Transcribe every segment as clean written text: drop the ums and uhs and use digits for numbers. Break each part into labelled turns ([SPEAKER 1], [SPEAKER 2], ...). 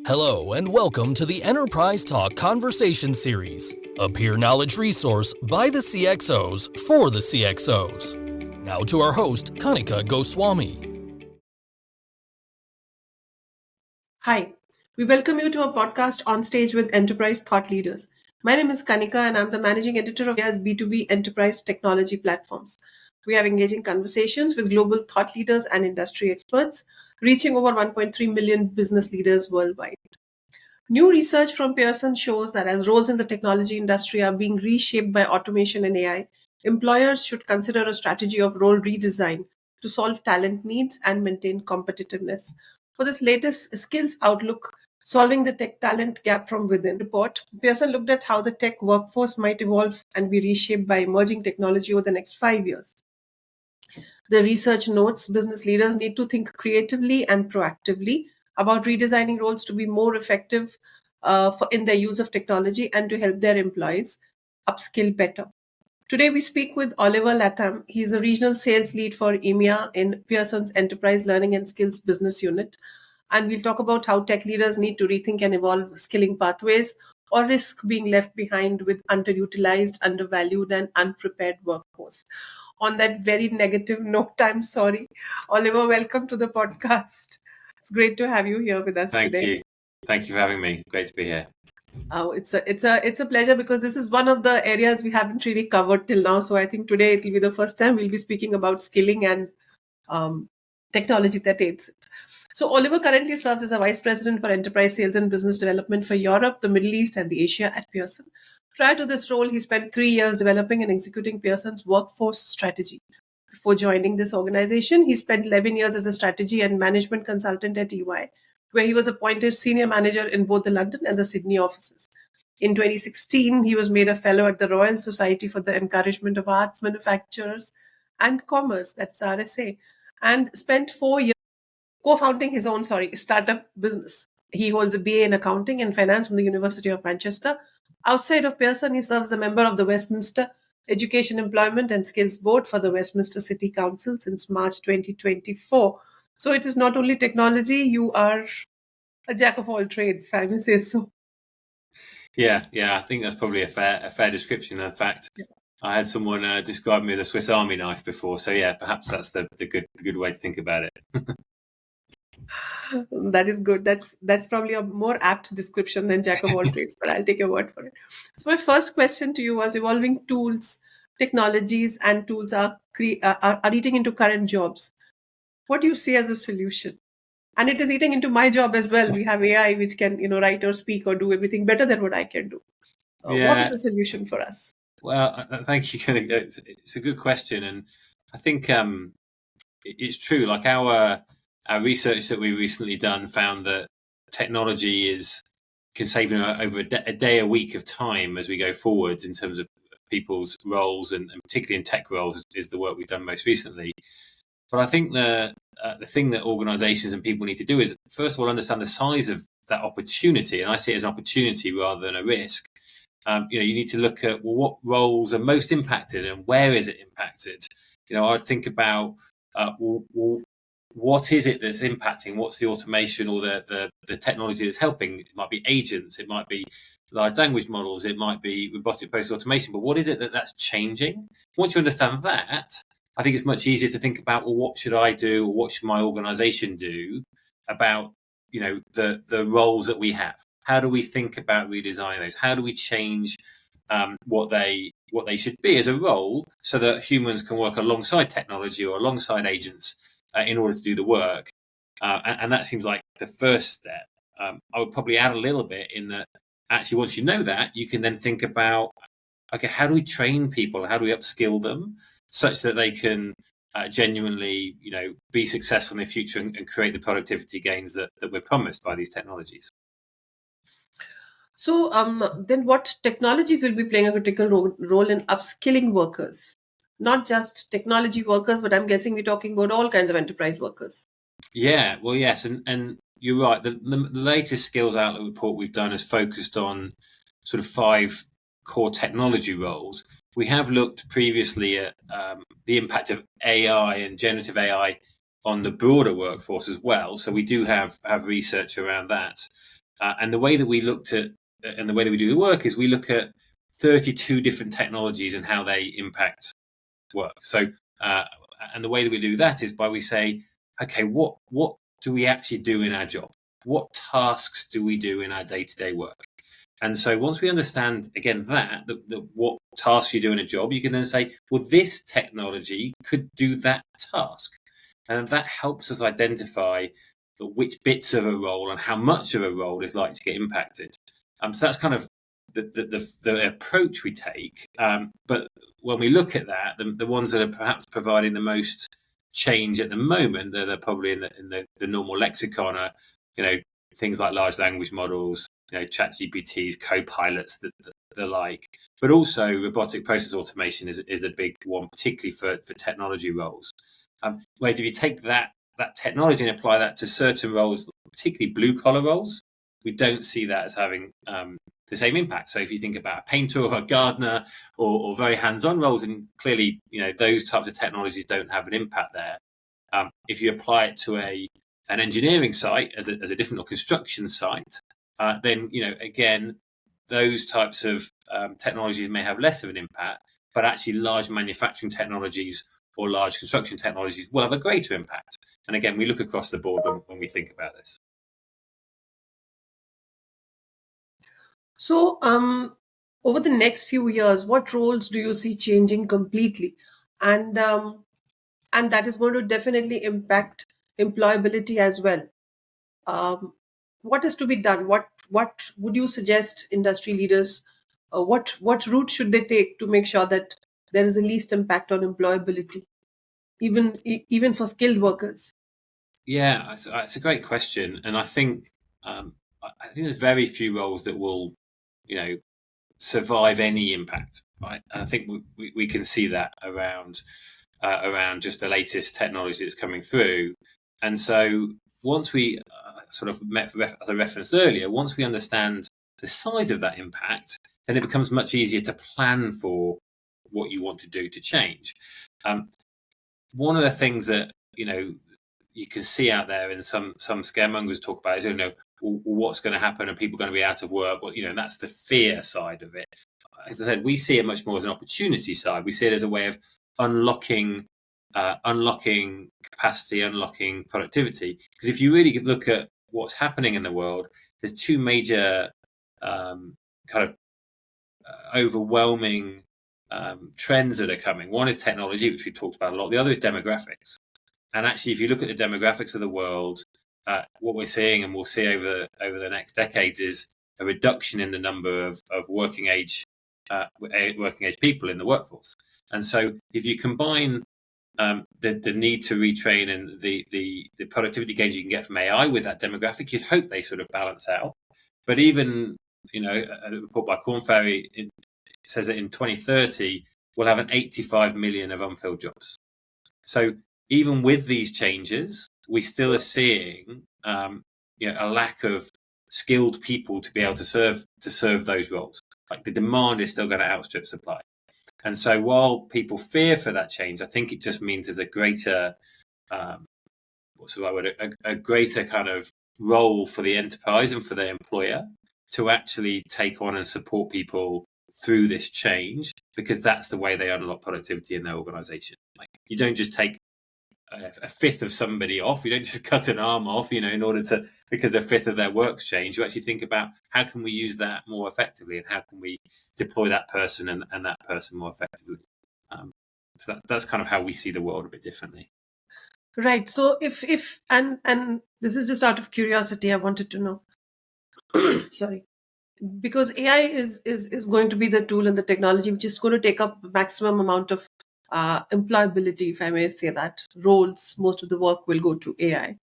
[SPEAKER 1] Hello and welcome to the Enterprise Talk Conversation Series, a peer knowledge resource by the CXOs for the CXOs. Now to our host, Kanika Goswami.
[SPEAKER 2] Hi, we welcome you to a podcast on stage with enterprise thought leaders. My name is Kanika and I'm the managing editor of EMEA's B2B enterprise technology platforms. We have engaging conversations with global thought leaders and industry experts, reaching over 1.3 million business leaders worldwide. New research from Pearson shows that as roles in the technology industry are being reshaped by automation and AI, employers should consider a strategy of role redesign to solve talent needs and maintain competitiveness. For this latest skills outlook, Solving the Tech Talent Gap from Within report, Pearson looked at how the tech workforce might evolve and be reshaped by emerging technology over the next 5 years. The research notes business leaders need to think creatively and proactively about redesigning roles to be more effective in their use of technology and to help their employees upskill better. Today, we speak with Oliver Latham. He is a regional sales lead for EMEA in Pearson's Enterprise Learning and Skills business unit. And we'll talk about how tech leaders need to rethink and evolve skilling pathways or risk being left behind with underutilized, undervalued, and unprepared workforce. On that very negative note, I'm sorry. Oliver, welcome to the podcast. It's great to have you here with us
[SPEAKER 3] Thank
[SPEAKER 2] today.
[SPEAKER 3] you. Thank you for having me. Great to be here.
[SPEAKER 2] It's a pleasure because this is one of the areas we haven't really covered till now. So I think today it will be the first time we'll be speaking about skilling and technology that aids it. So Oliver currently serves as a vice president for enterprise sales and business development for Europe, the Middle East, and the Asia at Pearson. Prior to this role, he spent 3 years developing and executing Pearson's workforce strategy. Before joining this organization, he spent 11 years as a strategy and management consultant at EY, where he was appointed senior manager in both the London and the Sydney offices. In 2016, he was made a fellow at the Royal Society for the Encouragement of Arts, Manufacturers and Commerce, that's RSA, and spent 4 years co-founding his own startup business. He holds a BA in accounting and finance from the University of Manchester. Outside of Pearson, he serves as a member of the Westminster Education, Employment and Skills Board for the Westminster City Council since March 2024. So it is not only technology, you are a jack of all trades, if I may say so.
[SPEAKER 3] Yeah, I think that's probably a fair description. In fact, I had someone describe me as a Swiss Army knife before. So yeah, perhaps that's the good way to think about it.
[SPEAKER 2] That is good. That's probably a more apt description than jack of all trades, but I'll take your word for it. So my first question to you was evolving tools, technologies, and tools are eating into current jobs. What do you see as a solution? And it is eating into my job as well. We have AI which can write or speak or do everything better than what I can do. What is the solution for us?
[SPEAKER 3] Well, thank you. It's a good question, and I think it's true. Like our research that we recently done found that technology can save over a day a week of time as we go forwards in terms of people's roles, and particularly in tech roles is the work we've done most recently. But I think the thing that organisations and people need to do is first of all understand the size of that opportunity, and I see it as an opportunity rather than a risk. You need to look at what roles are most impacted and where is it impacted. I'd think about what is it that's impacting? What's the automation or the technology that's helping? It might be agents, it might be large language models, it might be robotic process automation. But what is it that's changing? Once you understand that, I think it's much easier to think about, well, what should I do, or what should my organisation do about the roles that we have? How do we think about redesigning those? How do we change what they should be as a role, so that humans can work alongside technology or alongside agents in order to do the work? And that seems like the first step. I would probably add a little bit in that actually once you know that, you can then think about, okay, how do we train people? How do we upskill them such that they can genuinely, be successful in the future and create the productivity gains that we're promised by these technologies?
[SPEAKER 2] So then what technologies will be playing a critical role in upskilling workers? Not just technology workers, but I'm guessing we're talking about all kinds of enterprise workers.
[SPEAKER 3] Yeah, well, yes, and you're right. The latest skills outlook report we've done is focused on sort of 5 core technology roles. We have looked previously at the impact of AI and generative AI on the broader workforce as well. So we do have research around that. And the way that we looked at, and the way that we do the work is we look at 32 different technologies and how they impact work. So, and the way that we do that is by we say, okay, what do we actually do in our job? What tasks do we do in our day-to-day work? And so once we understand, again, that what tasks you do in a job, you can then say, well, this technology could do that task. And that helps us identify which bits of a role and how much of a role is likely to get impacted. So that's kind of the approach we take. But when we look at that, the ones that are perhaps providing the most change at the moment, that are probably in the normal lexicon are, things like large language models, ChatGPTs, co-pilots, the like. But also robotic process automation is a big one, particularly for technology roles. Whereas if you take that technology and apply that to certain roles, particularly blue collar roles, we don't see that as having the same impact. So if you think about a painter or a gardener or very hands-on roles, and clearly, those types of technologies don't have an impact there. If you apply it to an engineering site as a different or construction site, then, again, those types of technologies may have less of an impact, but actually large manufacturing technologies or large construction technologies will have a greater impact. And again, we look across the board when we think about this.
[SPEAKER 2] So, over the next few years, what roles do you see changing completely? And that is going to definitely impact employability as well. What is to be done? What would you suggest industry leaders? What route should they take to make sure that there is the least impact on employability, even for skilled workers?
[SPEAKER 3] Yeah, it's a great question, and I think there's very few roles that will, survive any impact, right? And I think we can see that around just the latest technology that's coming through. And so once we sort of as I referenced earlier, once we understand the size of that impact, then it becomes much easier to plan for what you want to do to change. One of the things that you can see out there, and some scaremongers talk about, is what's going to happen? Are people going to be out of work? Well, that's the fear side of it. As I said, we see it much more as an opportunity side. We see it as a way of unlocking capacity, unlocking productivity. Because if you really look at what's happening in the world, there's two major kind of overwhelming trends that are coming. One is technology, which we talked about a lot. The other is demographics. And actually, if you look at the demographics of the world, what we're seeing, and we'll see over the next decades, is a reduction in the number of working age people in the workforce. And so, if you combine the need to retrain and the productivity gains you can get from AI with that demographic, you'd hope they sort of balance out. But even a report by Korn Ferry says that in 2030 we'll have an 85 million of unfilled jobs. So even with these changes, we still are seeing a lack of skilled people to be able to serve those roles. Like, the demand is still going to outstrip supply. And so while people fear for that change, I think it just means there's a greater a greater kind of role for the enterprise and for the employer to actually take on and support people through this change, because that's the way they unlock productivity in their organization. Like, you don't just take a fifth of somebody off. You don't just cut an arm off, in order to, because a fifth of their work's changed. You actually think about, how can we use that more effectively, and how can we deploy that person and that person more effectively. So that's kind of how we see the world a bit differently.
[SPEAKER 2] Right. So if and this is just out of curiosity, I wanted to know. Sorry. Because AI is going to be the tool and the technology which is going to take up maximum amount of employability, if I may say that, roles. Most of the work will go to AI.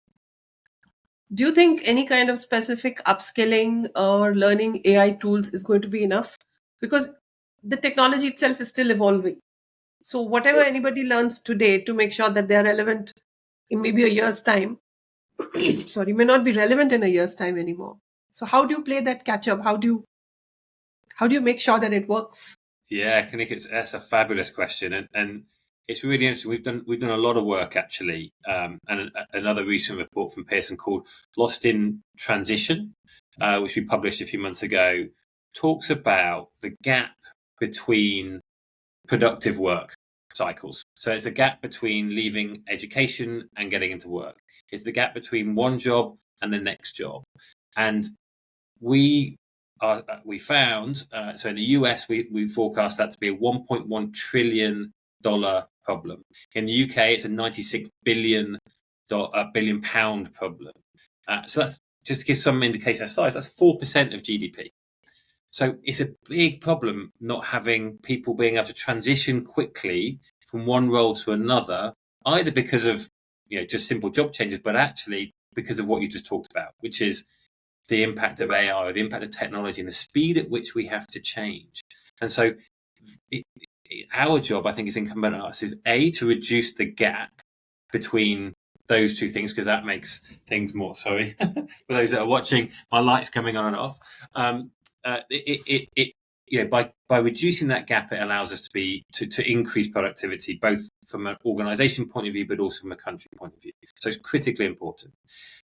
[SPEAKER 2] Do you think any kind of specific upskilling or learning AI tools is going to be enough? Because the technology itself is still evolving. So whatever anybody learns today to make sure that they are relevant in maybe a year's time, may not be relevant in a year's time anymore. So how do you play that catch up? How do you make sure that it works?
[SPEAKER 3] Yeah, Kanika, that's a fabulous question, and it's really interesting. We've done a lot of work, actually, and another recent report from Pearson called "Lost in Transition," which we published a few months ago, talks about the gap between productive work cycles. So it's a gap between leaving education and getting into work. It's the gap between one job and the next job. And we found, so in the US, we forecast that to be a $1.1 trillion problem. In the UK, it's a £96 billion problem. So that's, just to give some indication of size, that's 4% of GDP. So it's a big problem not having people being able to transition quickly from one role to another, either because of just simple job changes, but actually because of what you just talked about, which is the impact of AI or the impact of technology and the speed at which we have to change. And so our job, I think, is incumbent on us, is A, to reduce the gap between those two things, because that makes things more, sorry, for those that are watching, my light's coming on and off. By reducing that gap, it allows us to increase productivity, both from an organisation point of view, but also from a country point of view. So it's critically important.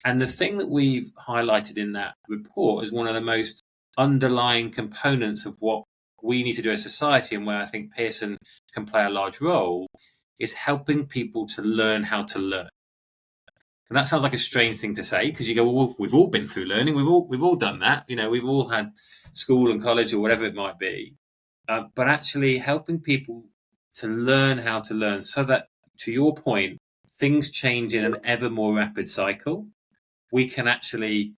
[SPEAKER 3] And the thing that we've highlighted in that report as one of the most underlying components of what we need to do as society, and where I think Pearson can play a large role, is helping people to learn how to learn. And that sounds like a strange thing to say, because you go, well, we've all been through learning. We've all done that. We've all had school and college or whatever it might be. But actually helping people to learn how to learn, so that, to your point, things change in an ever more rapid cycle. We can actually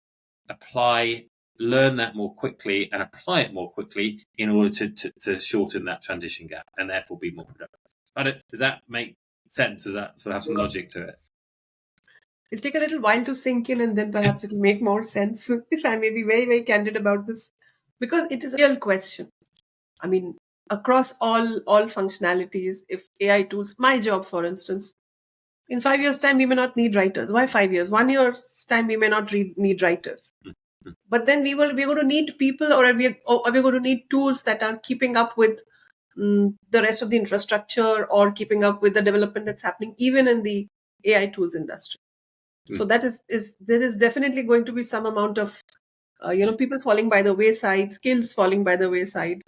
[SPEAKER 3] learn that more quickly and apply it more quickly in order to shorten that transition gap and therefore be more productive. Does that make sense? Does that sort of have some logic to it?
[SPEAKER 2] It'll take a little while to sink in, and then perhaps it'll make more sense, if I may be very, very candid about this, because it is a real question. I mean, across all functionalities, if AI tools, my job, for instance, in 5 years' time, we may not need writers. Why 5 years? 1 year's time, we may not need writers. But then we're going to need people, or we're going to need tools that are keeping up with the rest of the infrastructure, or keeping up with the development that's happening even in the AI tools industry. So that there is definitely going to be some amount of people falling by the wayside, skills falling by the wayside,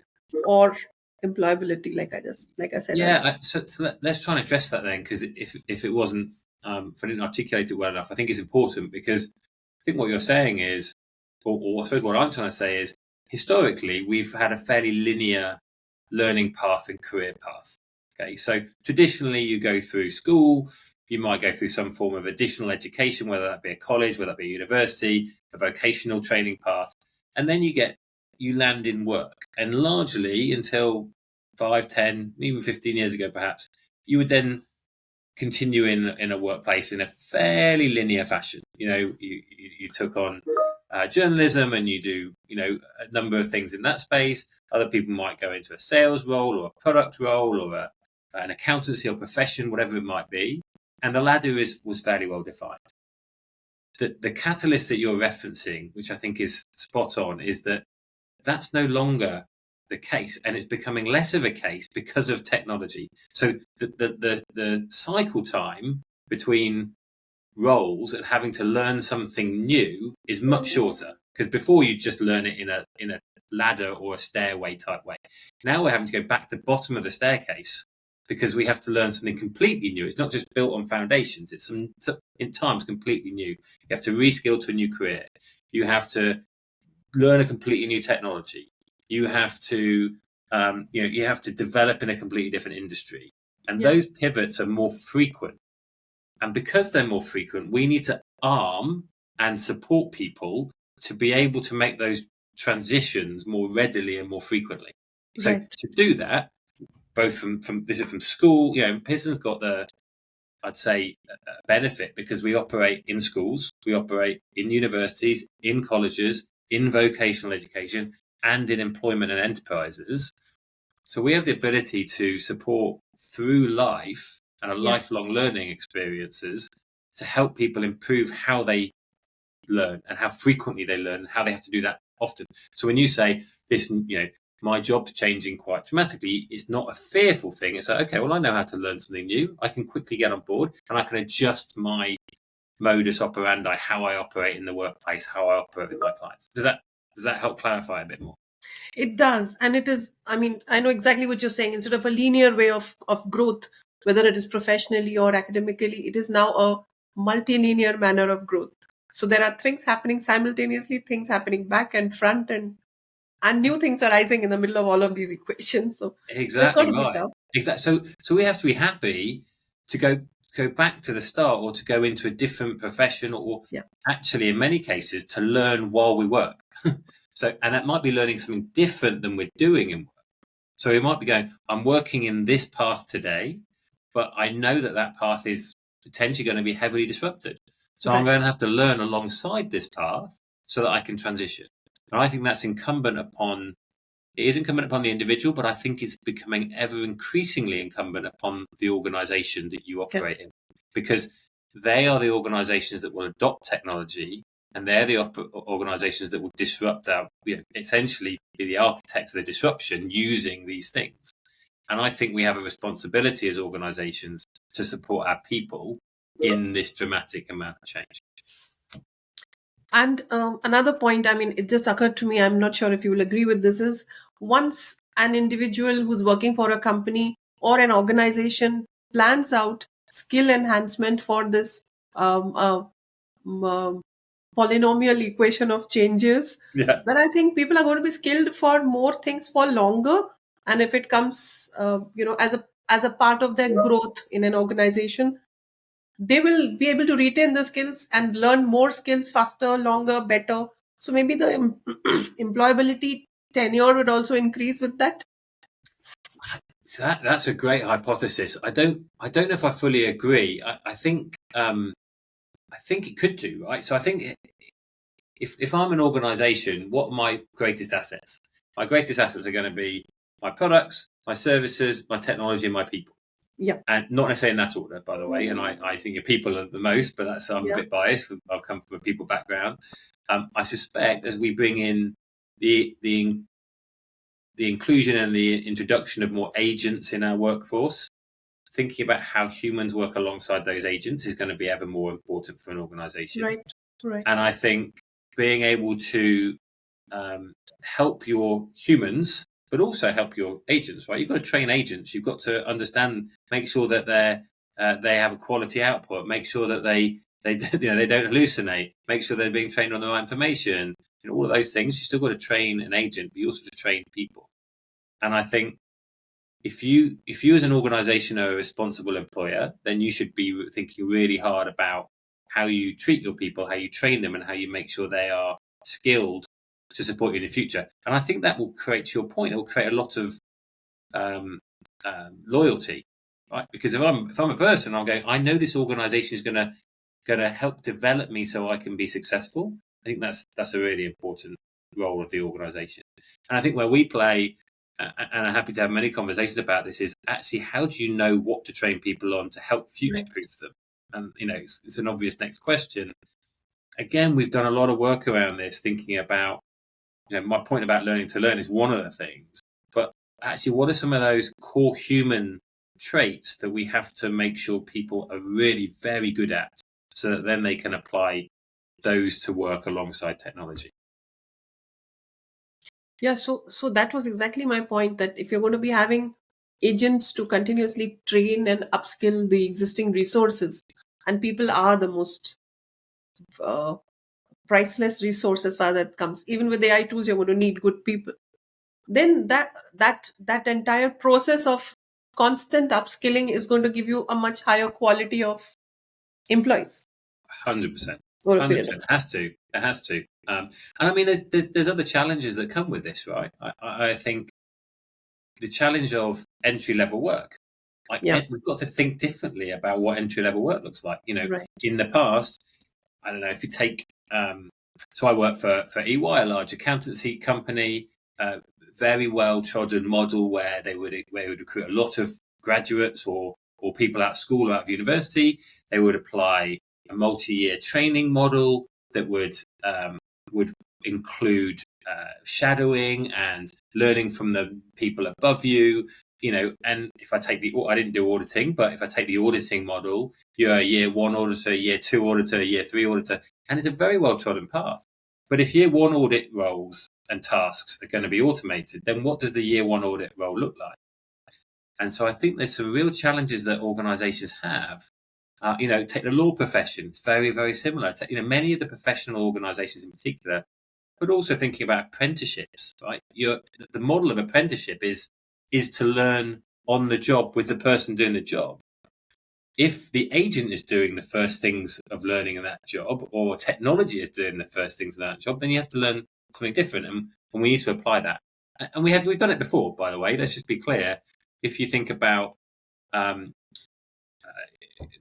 [SPEAKER 2] or employability, like I said.
[SPEAKER 3] Yeah. So let's try and address that then, because if it wasn't, if I didn't articulate it well enough, I think it's important, because I think what you're saying is, or I suppose what I'm trying to say is, historically we've had a fairly linear learning path and career path. Okay, so traditionally you go through school. You might go through some form of additional education, whether that be a college, whether that be a university, a vocational training path, and then you land in work. And largely, until 5, 10, even 15 years ago, perhaps, you would then continue in a workplace in a fairly linear fashion. You took on journalism, and you do a number of things in that space. Other people might go into a sales role, or a product role, or an accountancy or profession, whatever it might be. And the ladder was fairly well defined. The catalyst that you're referencing, which I think is spot on, is that that's no longer the case, and it's becoming less of a case because of technology. So the cycle time between roles and having to learn something new is much shorter, because before you just learn it in a ladder or a stairway type way. Now we're having to go back to the bottom of the staircase, because we have to learn something completely new. It's not just built on foundations. It's in times completely new. You have to reskill to a new career. You have to learn a completely new technology. You have to develop in a completely different industry. And those pivots are more frequent. And because they're more frequent, we need to arm and support people to be able to make those transitions more readily and more frequently. So to do that, both from this is from school, Pearson's got I'd say, benefit, because we operate in schools, we operate in universities, in colleges, in vocational education, and in employment and enterprises. So we have the ability to support through life and a lifelong learning experiences to help people improve how they learn and how frequently they learn, and how they have to do that often. So when you say this, my job's changing quite dramatically, it's not a fearful thing. It's like, okay, well, I know how to learn something new. I can quickly get on board, and I can adjust my modus operandi, how I operate in the workplace, how I operate with my clients. Does that help clarify a bit more?
[SPEAKER 2] It does. And it is, I mean, I know exactly what you're saying. Instead of a linear way of growth, whether it is professionally or academically, it is now a multilinear manner of growth. So there are things happening simultaneously, things happening back and front, and new things arising in the middle of all of these equations. So it's got
[SPEAKER 3] Exactly
[SPEAKER 2] to be
[SPEAKER 3] right.
[SPEAKER 2] tough.
[SPEAKER 3] Exactly. So we have to be happy to go back to the start, or to go into a different profession, or
[SPEAKER 2] Yeah.
[SPEAKER 3] actually in many cases to learn while we work. And that might be learning something different than we're doing in work. So we might be going, I'm working in this path today, but I know that path is potentially going to be heavily disrupted. So I'm
[SPEAKER 2] Right.
[SPEAKER 3] going to have to learn alongside this path so that I can transition. And I think that's incumbent upon it is incumbent upon the individual, but I think it's becoming ever increasingly incumbent upon the organization that you
[SPEAKER 2] Okay.
[SPEAKER 3] operate in, because they are the organizations that will adopt technology, and they're the organizations that will disrupt essentially be the architects of the disruption using these things. And I think we have a responsibility as organizations to support our people in this dramatic amount of change.
[SPEAKER 2] And another point, I mean, it just occurred to me, I'm not sure if you will agree with this, is once an individual who's working for a company or an organization plans out skill enhancement for this polynomial equation of changes,
[SPEAKER 3] Yeah.
[SPEAKER 2] then I think people are going to be skilled for more things for longer. And if it comes, as a part of their growth in an organization, they will be able to retain the skills and learn more skills faster, longer, better. So maybe the employability tenure would also increase with that.
[SPEAKER 3] So that's a great hypothesis. I don't know if I fully agree. I think it could do, right. So I think if I'm an organization, what are my greatest assets? My greatest assets are going to be my products, my services, my technology, and my people.
[SPEAKER 2] Yeah.
[SPEAKER 3] And not necessarily in that order, by the way. And I think your people are the most, but I'm a bit biased. I've come from a people background. I suspect as we bring in the inclusion and the introduction of more agents in our workforce, thinking about how humans work alongside those agents is going to be ever more important for an organization.
[SPEAKER 2] Right.
[SPEAKER 3] And I think being able to help your humans, but also help your agents, right? You've got to train agents. You've got to understand, make sure that they have a quality output, make sure that they they don't hallucinate, make sure they're being trained on the right information, and all of those things. You still got to train an agent, but you also have to train people. And I think if you as an organization are a responsible employer, then you should be thinking really hard about how you treat your people, how you train them, and how you make sure they are skilled to support you in the future. And I think that will create, to your point, it will create a lot of loyalty, right? Because if I'm a person, I'm going, I know this organization is going to help develop me so I can be successful. I think that's a really important role of the organization. And I think where we play, and I'm happy to have many conversations about this, is actually how do you know what to train people on to help future-proof them? And it's an obvious next question. Again, we've done a lot of work around this, thinking about, my point about learning to learn is one of the things, but actually, what are some of those core human traits that we have to make sure people are really very good at, so that then they can apply those to work alongside technology?
[SPEAKER 2] Yeah, so that was exactly my point, that if you're going to be having agents to continuously train and upskill the existing resources, and people are the most priceless resource as far as that comes. Even with AI tools, you're going to need good people. Then that entire process of constant upskilling is going to give you a much higher quality of employees
[SPEAKER 3] 100%.
[SPEAKER 2] over a period
[SPEAKER 3] 100%.
[SPEAKER 2] of
[SPEAKER 3] It has to. And I mean, there's other challenges that come with this, right? I think the challenge of entry level work.
[SPEAKER 2] Yeah.
[SPEAKER 3] We've got to think differently about what entry level work looks like.
[SPEAKER 2] Right.
[SPEAKER 3] In the past, I don't know if you take. So I work for EY, a large accountancy company, very well trodden model where they would recruit a lot of graduates or people out of school or out of university. They would apply a multi-year training model that would include shadowing and learning from the people above you. and if I take I didn't do auditing, but if I take the auditing model, you're a year 1 auditor, year 2 auditor, year 3 auditor, and it's a very well trodden path. But if year 1 audit roles and tasks are going to be automated, then what does the year 1 audit role look like? And so I think there's some real challenges that organizations have. Take the law profession. It's very, very similar. Many of the professional organizations in particular, but also thinking about apprenticeships, right? The model of apprenticeship is to learn on the job with the person doing the job. If the agent is doing the first things of learning in that job, or technology is doing the first things in that job, then you have to learn something different, and we need to apply that. And we've done it before, by the way. Let's just be clear. If you think about kind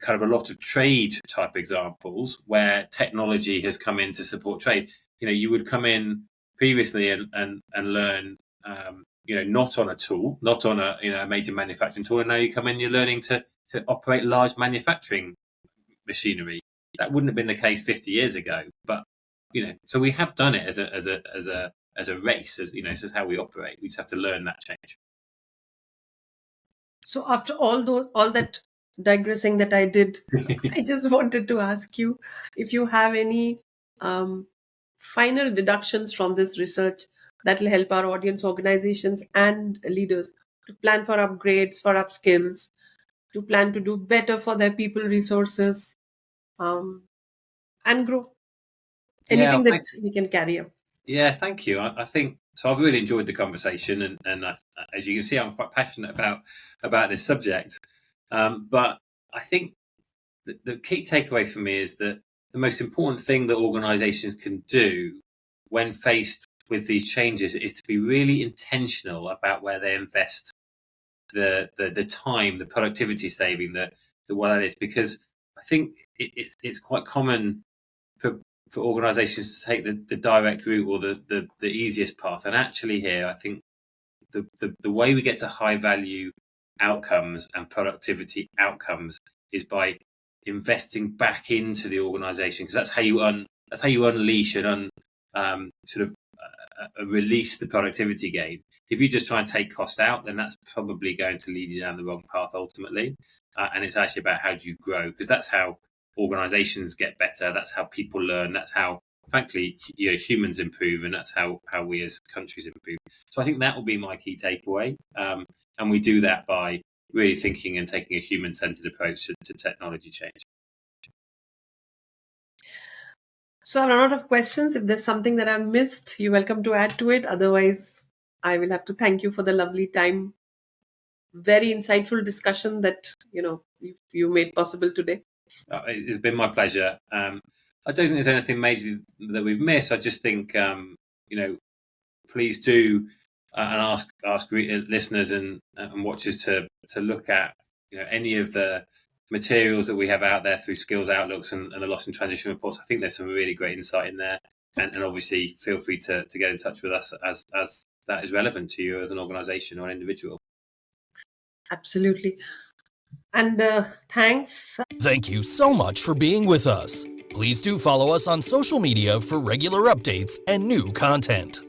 [SPEAKER 3] of a lot of trade type examples where technology has come in to support trade, you would come in previously and learn, not on a tool, not on a major manufacturing tool, and now you come in, you're learning to operate large manufacturing machinery. That wouldn't have been the case 50 years ago, but so we have done it as a race. This is how we operate. We just have to learn that change.
[SPEAKER 2] So after all that digressing that I did, I just wanted to ask you if you have any final deductions from this research that will help our audience, organizations, and leaders to plan for upgrades, for upskills, to plan to do better for their people resources, and grow. Anything that we can carry up.
[SPEAKER 3] Yeah, thank you. I think so. I've really enjoyed the conversation, and as you can see, I'm quite passionate about this subject. But I think the key takeaway for me is that the most important thing that organisations can do when faced with these changes is to be really intentional about where they invest the time, the productivity saving, the what that is, because I think it's quite common for organisations to take the direct route or the easiest path. And actually here, I think the way we get to high value outcomes and productivity outcomes is by investing back into the organisation, because that's how you unleash and release the productivity gain. If you just try and take cost out, then that's probably going to lead you down the wrong path ultimately. And it's actually about how do you grow, because that's how organizations get better. That's how people learn. That's how, frankly, humans improve, and that's how we as countries improve. So I think that will be my key takeaway. And we do that by really thinking and taking a human-centered approach to technology change.
[SPEAKER 2] So I have a lot of questions. If there's something that I've missed, you're welcome to add to it. Otherwise, I will have to thank you for the lovely time. Very insightful discussion that you made possible today.
[SPEAKER 3] It's been my pleasure. I don't think there's anything major that we've missed. I just think please do and ask listeners and watchers to look at any of the materials that we have out there through skills outlooks and the loss and transition reports. I think there's some really great insight in there, and obviously feel free to get in touch with us as that is relevant to you as an organization or an individual.
[SPEAKER 2] Absolutely. And thanks.
[SPEAKER 1] Thank you so much for being with us. Please do follow us on social media for regular updates and new content.